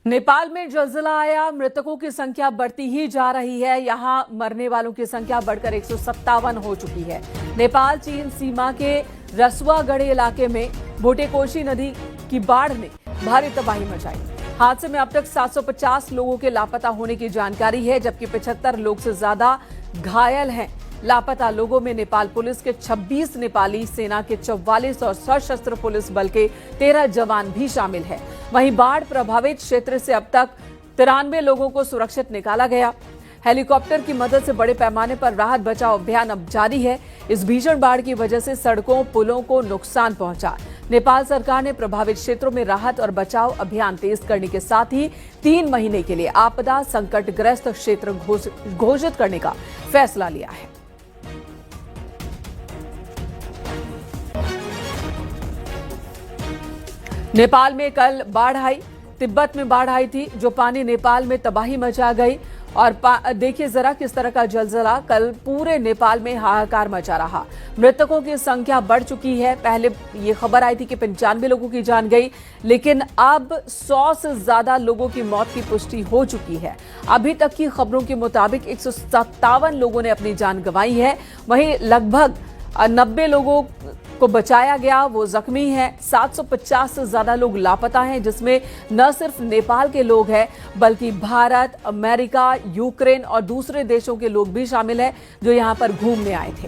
नेपाल में जलजला आया, मृतकों की संख्या बढ़ती ही जा रही है। यहां मरने वालों की संख्या बढ़कर 157 हो चुकी है। नेपाल चीन सीमा के रसुआगढ़ इलाके में भोटेकोशी नदी की बाढ़ ने भारी तबाही मचाई। हादसे में अब तक 750 लोगों के लापता होने की जानकारी है, जबकि 75 लोग से ज्यादा घायल हैं। लापता लोगों में नेपाल पुलिस के 26 नेपाली सेना के 44 और सशस्त्र पुलिस बल के 13 जवान भी शामिल हैं। वहीं बाढ़ प्रभावित क्षेत्र से अब तक 93 लोगों को सुरक्षित निकाला गया। हेलीकॉप्टर की मदद से बड़े पैमाने पर राहत बचाव अभियान अब जारी है। इस भीषण बाढ़ की वजह से सड़कों पुलों को नुकसान पहुंचा। नेपाल सरकार ने प्रभावित क्षेत्रों में राहत और बचाव अभियान तेज करने के साथ ही 3 महीने के लिए आपदा संकटग्रस्त क्षेत्र घोषित करने का फैसला लिया है। नेपाल में कल बाढ़ आई, तिब्बत में बाढ़ आई थी, जो पानी नेपाल में तबाही मचा गई। और देखिए जरा किस तरह का जलजला कल पूरे नेपाल में हाहाकार मचा रहा। मृतकों की संख्या बढ़ चुकी है। पहले ये खबर आई थी कि 95 लोगों की जान गई, लेकिन अब 100 से ज्यादा लोगों की मौत की पुष्टि हो चुकी है। अभी तक की खबरों के मुताबिक 157 लोगों ने अपनी जान गंवाई है। वहीं लगभग 90 लोगों को बचाया गया, वो जख्मी हैं। 750 से ज्यादा लोग लापता हैं, जिसमें न सिर्फ नेपाल के लोग हैं बल्कि भारत, अमेरिका, यूक्रेन और दूसरे देशों के लोग भी शामिल हैं, जो यहां पर घूमने आए थे।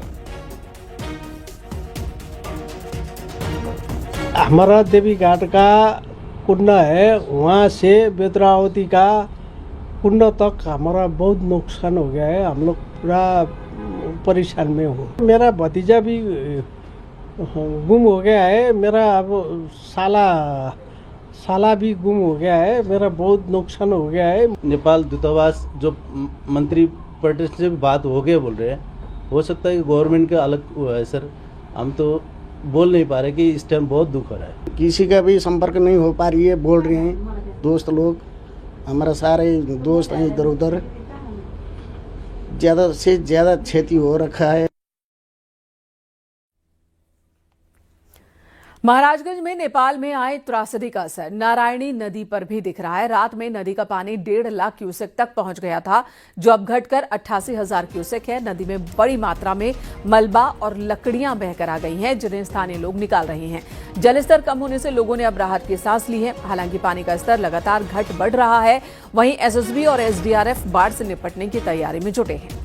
हमारा देवी घाट का कुंड है, वहाँ से बेतरावती का कुंड तक हमारा बहुत नुकसान हो गया है। हम लोग पूरा परेशान में हो। मेरा भतीजा भी गुम हो गया है। मेरा अब साला भी गुम हो गया है। मेरा बहुत नुकसान हो गया है। नेपाल दूतावास जो मंत्री पर्यटन से भी बात हो गए बोल रहे हैं। हो सकता है कि गवर्नमेंट का अलग हुआ है सर, हम तो बोल नहीं पा रहे कि इस टाइम बहुत दुख हो रहा है। किसी का भी संपर्क नहीं हो पा रही है, बोल रहे हैं दोस्त लोग। हमारा सारे दोस्त हैं इधर उधर। ज़्यादा से ज़्यादा क्षति हो रखा है। महाराजगंज में नेपाल में आए त्रासदी का असर नारायणी नदी पर भी दिख रहा है। रात में नदी का पानी 1.5 लाख क्यूसेक तक पहुंच गया था, जो अब घटकर 88,000 क्यूसेक है। नदी में बड़ी मात्रा में मलबा और लकड़ियां बहकर आ गई हैं, जिन्हें स्थानीय लोग निकाल रहे हैं। जलस्तर कम होने से लोगों ने अब राहत की सांस ली है। हालांकि पानी का स्तर लगातार बढ़ रहा है। वहीं एसएसबी और एसडीआरएफ बाढ़ से निपटने की तैयारी में जुटे हैं।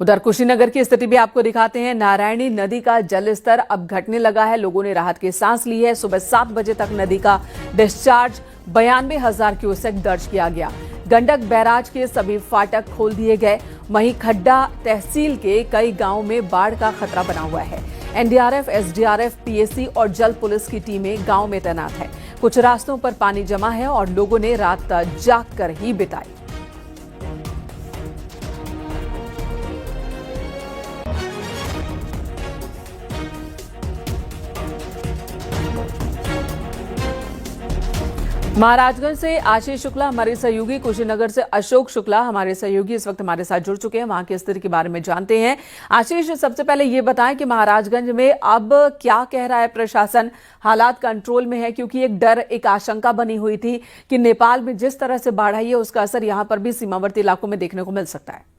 उधर कुशीनगर की स्थिति भी आपको दिखाते हैं। नारायणी नदी का जलस्तर अब घटने लगा है। लोगों ने राहत की सांस ली है। सुबह 7 बजे तक नदी का डिस्चार्ज 92,000 क्यूसेक दर्ज किया गया। गंडक बैराज के सभी फाटक खोल दिए गए। वहीं खड्डा तहसील के कई गांवों में बाढ़ का खतरा बना हुआ है। एनडीआरएफ, एसडीआरएफ, पीएसी और जल पुलिस की टीमें गांव में तैनात है। कुछ रास्तों पर पानी जमा है और लोगों ने रात जाग कर ही बिताई। महाराजगंज से आशीष शुक्ला हमारे सहयोगी, कुशीनगर से अशोक शुक्ला हमारे सहयोगी इस वक्त हमारे साथ जुड़ चुके हैं। वहां की स्थिति के बारे में जानते हैं। आशीष, सबसे पहले ये बताएं कि महाराजगंज में अब क्या कह रहा है प्रशासन? हालात कंट्रोल में है? क्योंकि एक डर, एक आशंका बनी हुई थी कि नेपाल में जिस तरह से बाढ़ आई है उसका असर यहां पर भी सीमावर्ती इलाकों में देखने को मिल सकता है।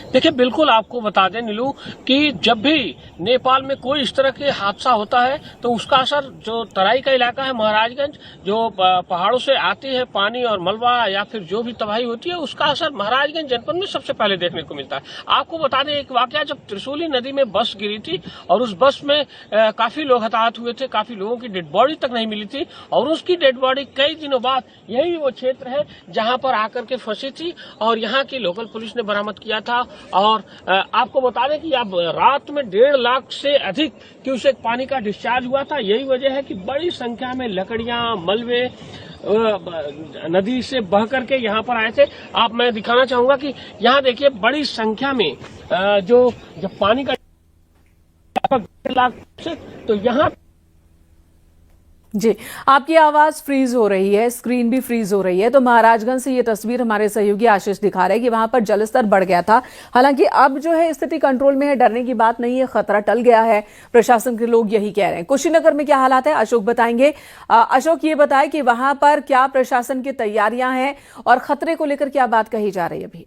देखिए, बिल्कुल आपको बता दें नीलू कि जब भी नेपाल में कोई इस तरह के हादसा होता है तो उसका असर जो तराई का इलाका है महाराजगंज, जो पहाड़ों से आती है पानी और मलबा या फिर जो भी तबाही होती है, उसका असर महाराजगंज जनपद में सबसे पहले देखने को मिलता है। आपको बता दें एक वाकया, जब त्रिशूली नदी में बस गिरी थी और उस बस में काफी लोग हताहत हुए थे, काफी लोगों की डेड बॉडी तक नहीं मिली थी और उसकी डेड बॉडी कई दिनों बाद यही वो क्षेत्र है जहां पर आकर के फंसी थी और यहाँ की लोकल पुलिस ने बरामद किया था। और आपको बता दें कि अब रात में 1.5 लाख से अधिक क्यूसेक पानी का डिस्चार्ज हुआ था। यही वजह है कि बड़ी संख्या में लकड़ियां, मलबे नदी से बह करके यहाँ पर आए थे। मैं दिखाना चाहूंगा कि यहाँ देखिए बड़ी संख्या में जो जब पानी का 1.5 लाख से, तो यहाँ जी, आपकी आवाज फ्रीज हो रही है, स्क्रीन भी फ्रीज हो रही है। तो महाराजगंज से ये तस्वीर हमारे सहयोगी आशीष दिखा रहे हैं कि वहां पर जलस्तर बढ़ गया था। हालांकि अब जो है स्थिति कंट्रोल में है, डरने की बात नहीं है, खतरा टल गया है, प्रशासन के लोग यही कह रहे हैं। कुशीनगर में क्या हालात है, अशोक बताएंगे। अशोक, ये बताएं कि वहां पर क्या प्रशासन की तैयारियां हैं और खतरे को लेकर क्या बात कही जा रही है अभी?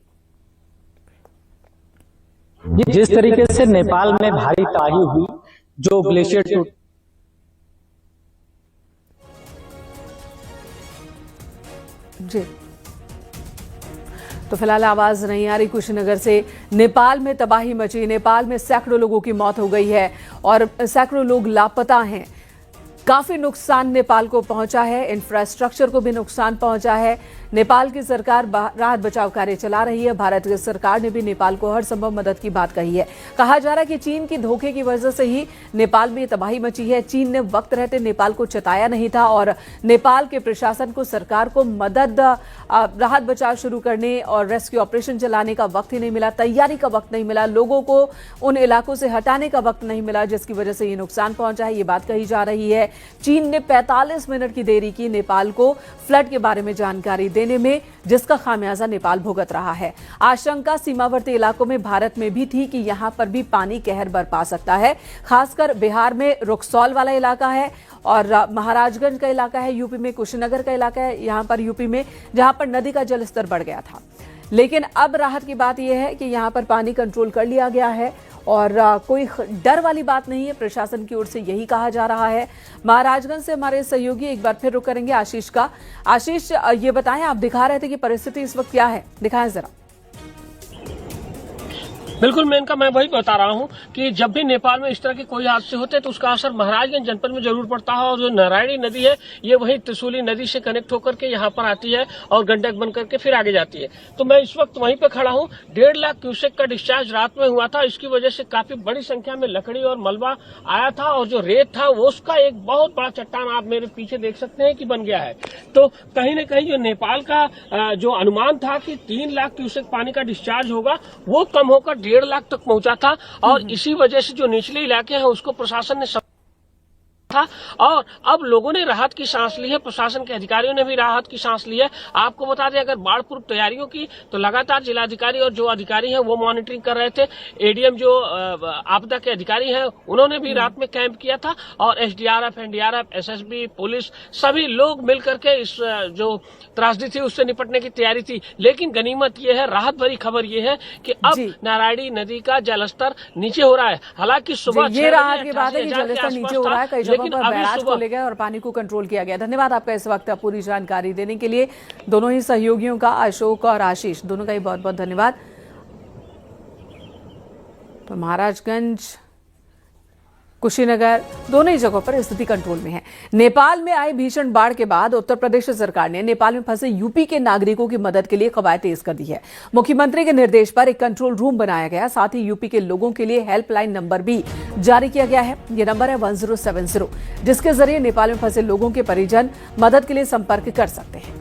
जिस तरीके से नेपाल में भारी तबाही हुई, जो ग्लेशियर टूट जी, तो फिलहाल आवाज नहीं आ रही कुशीनगर से। नेपाल में तबाही मची, नेपाल में सैकड़ों लोगों की मौत हो गई है और सैकड़ों लोग लापता हैं। काफी नुकसान नेपाल को पहुंचा है, इंफ्रास्ट्रक्चर को भी नुकसान पहुंचा है। नेपाल की सरकार राहत बचाव कार्य चला रही है। भारत की सरकार ने भी नेपाल को हर संभव मदद की बात कही है। कहा जा रहा है कि चीन की धोखे की वजह से ही नेपाल में तबाही मची है। चीन ने वक्त रहते नेपाल को चेताया नहीं था और नेपाल के प्रशासन को, सरकार को मदद, राहत बचाव शुरू करने और रेस्क्यू ऑपरेशन चलाने का वक्त ही नहीं मिला, तैयारी का वक्त नहीं मिला, लोगों को उन इलाकों से हटाने का वक्त नहीं मिला, जिसकी वजह से ये नुकसान पहुंचा है। ये बात कही जा रही है। चीन ने 45 मिनट की देरी की नेपाल को फ्लड के बारे में जानकारी देने में, जिसका खामियाजा नेपाल भुगत रहा है। आशंका सीमावर्ती इलाकों में भारत में भी थी कि यहां पर भी पानी कहर बरपा सकता है। खासकर बिहार में रुक्सौल वाला इलाका है और महाराजगंज का इलाका है, यूपी में कुशीनगर का इलाका है, यहां पर यूपी में, जहां पर नदी का जलस्तर बढ़ गया था। लेकिन अब राहत की बात यह है कि यहां पर पानी कंट्रोल कर लिया गया है और कोई डर वाली बात नहीं है। प्रशासन की ओर से यही कहा जा रहा है। महाराजगंज से हमारे सहयोगी एक बार फिर रुक करेंगे आशीष का। आशीष, ये बताएं, आप दिखा रहे थे कि परिस्थिति इस वक्त क्या है, दिखाएं जरा। बिल्कुल मेनका, मैं वही बता रहा हूं कि जब भी नेपाल में इस तरह के कोई हादसे होते हैं तो उसका असर महाराजगंज जनपद में जरूर पड़ता है। और जो नारायणी नदी है, ये वही त्रिशूली नदी से कनेक्ट होकर के यहाँ पर आती है और गंडक बन करके फिर आगे जाती है। तो मैं इस वक्त वहीं पे खड़ा हूँ। 1.5 लाख क्यूसेक का डिस्चार्ज रात में हुआ था। इसकी वजह से काफी बड़ी संख्या में लकड़ी और मलबा आया था और जो रेत था वो उसका एक बहुत बड़ा चट्टान आप मेरे पीछे देख सकते हैं कि बन गया है। तो कहीं न कहीं जो नेपाल का जो अनुमान था कि 3 लाख क्यूसेक पानी का डिस्चार्ज होगा, वो कम होकर 1.5 लाख तक पहुंचा था। और इसी वजह से जो निचले इलाके हैं उसको प्रशासन ने था और अब लोगों ने राहत की सांस ली है, प्रशासन के अधिकारियों ने भी राहत की सांस ली है। आपको बता दें, अगर बाढ़ पूर्व तैयारियों की तो लगातार जिलाधिकारी और जो अधिकारी हैं वो मॉनिटरिंग कर रहे थे। एडीएम जो आपदा के अधिकारी हैं उन्होंने भी रात में कैंप किया था और एसडीआरएफ, एनडीआरएफ, एसएसबी, पुलिस, सभी लोग मिलकर के इस जो त्रासदी थी उससे निपटने की तैयारी थी। लेकिन गनीमत ये है, राहत भरी खबर ये है कि अब नारायणी नदी का जलस्तर नीचे हो रहा है। हालांकि सुबह ये राहत की बात है कि जलस्तर नीचे हो रहा है, कई जगहों पर बैराज खोले गए और पानी को कंट्रोल किया गया। धन्यवाद आपका इस वक्त पूरी जानकारी देने के लिए। दोनों ही सहयोगियों का, अशोक और आशीष, दोनों का ही बहुत बहुत धन्यवाद। तो महाराजगंज, कुशीनगर, दोनों ही जगहों पर स्थिति कंट्रोल में है। नेपाल में आई भीषण बाढ़ के बाद उत्तर प्रदेश सरकार ने नेपाल में फंसे यूपी के नागरिकों की मदद के लिए कवायद तेज कर दी है। मुख्यमंत्री के निर्देश पर एक कंट्रोल रूम बनाया गया, साथ ही यूपी के लोगों के लिए हेल्पलाइन नंबर भी जारी किया गया है। यह नंबर है 1070, जिसके जरिए नेपाल में फंसे लोगों के परिजन मदद के लिए संपर्क कर सकते हैं।